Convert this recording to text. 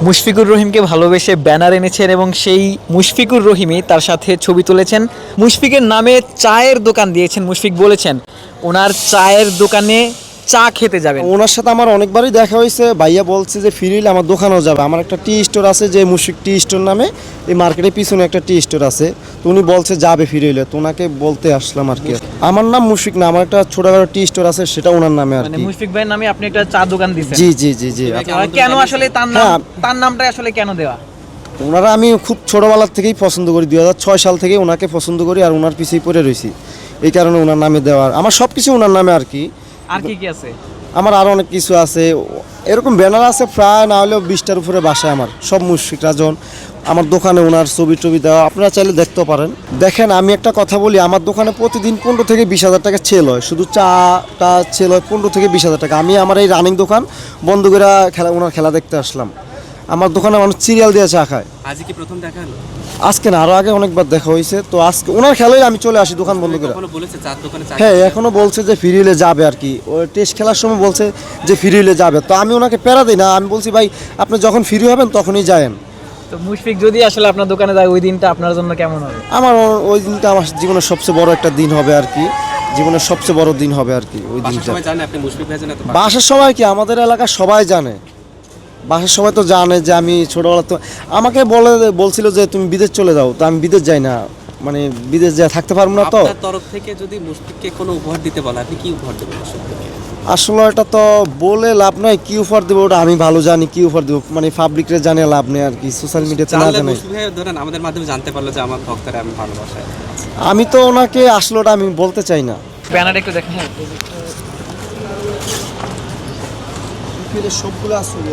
মুশফিকুর রহিমকে ভালোবেসে ব্যানার এনেছেন এবং সেই মুশফিকুর রহিমই তার সাথে ছবি তুলেছেন। মুশফিকের নামে চায়ের দোকান দিয়েছেন। মুশফিক বলেছেন ওনার চায়ের দোকানে চা খেতে যাবেন। ওনার সাথে আমার অনেকবারই দেখা হয়েছে। ভাইয়া বলছে যে ফিরে এলে আমার দোকানেও যাবে। আমার একটা টি স্টোর আছে, যে মুশফিক টি স্টোর নামে, এই মার্কেটের পিছনে একটা টি স্টোর আছে। তো উনি বলছে যাবে ফিরে এলে, তো ওনাকে বলতে আসলাম আর কি। আমার নাম মুশফিক না, আমার একটা ছোটখাটো টি স্টোর আছে, সেটা ওনার নামে আর মানে কি। মুশফিক ভাইয়ের নামে আপনি একটা চা দোকান দিয়েছেন? জি জি জি জি। কেন আসলে তার নাম, হ্যাঁ। তার নামটা আসলে কেন দেওয়া? ওনারা আমি খুব ছোটোবেলার থেকেই পছন্দ করি, 2006 সাল থেকে ওনাকে পছন্দ করি, আর ওনার পিছিয়ে পড়ে রয়েছি। এই কারণে ওনার নামে দেওয়ার, আমার সব কিছু ওনার নামে আর কি। আর কি কি আছে? আমার আরও অনেক কিছু আছে, এরকম ব্যানার আছে প্রায় না হলেও 20টার উপরে বাসায় আমার, সব মুশফিক রাজন। আমার দোকানে ওনার ছবি টবি দেওয়া, আপনারা চাইলে দেখতেও পারেন। দেখেন আমি একটা কথা বলি, আমার দোকানে প্রতিদিন 15 থেকে 20 হাজার টাকা সেল হয়, শুধু চাটা সেল হয় 15 থেকে 20 হাজার টাকা। আমি আমার এই রানিং দোকান বন্ধ করে ওনার খেলা দেখতে আসলাম। আমার দোকানে মানুষ সিরিয়াল দিয়ে চা খায়। আজ কি প্রথম দেখা হলো? আজকে না, আরও আগে অনেকবার দেখা হয়েছে। তো আজকে ওনার খেলাই আমি চলে আসি দোকান বন্ধ করে। কখনো বলেছে চার দোকানে চা হ্যাঁ, খেতে? এখনও বলছে যে ফিরিলে যাবে আর কি। ও টেস্ট খেলার সময় বলছে যে ফিরিলে যাবে, তো আমি ওনাকে প্যারা দিই না। আমি বলছি ভাই আপনি যখন ফ্রি হবেন তখনই যায়েন। তো মুশফিক যদি আসলে আপনার দোকানে যায় ওই দিনটা আপনার জন্য কেমন হবে? আমার ওই দিনটা আমার জীবনের সবচেয়ে বড় একটা দিন হবে আর কি, জীবনের সবচেয়ে বড় দিন হবে আর কি ওই বাসার দিনটা। সবাই জানে আপনি মুশফিক ভাই জানেন? বাসার সবাই কি, আমাদের এলাকার সবাই জানে, বাসার সবাই তো জানে যে আমি ছোটোবেলা তো আমাকে বলছিল যে তুমি বিদেশ চলে যাও, তো আমি বিদেশ যাই না, মানে বিদেশ যা থাকতে পারবো না। তো আপনার তরফ থেকে যদি মুশফিককে কোনো উপহার দিতে বলে আপনি কি উপহার দেবেন মুশফিককে? আসলে এটা তো বলে লাভ নাই, কি অফার দেবো ওটা আমি ভালো জানি। কি অফার দেবো মানে পাবলিকরে জানে লাভ নেই আর কি, সোশ্যাল মিডিয়াতে না জানলে জানাই। মুশফিক ভাই ধরেন আমাদের মাধ্যমে জানতে পারলো যে আমার ভক্তরা আমি ভালোবাসায়। আমি তো ওনাকে আসলে ওটা আমি বলতে চাই না। ব্যানার একটু দেখেন। সবগুলো আসলে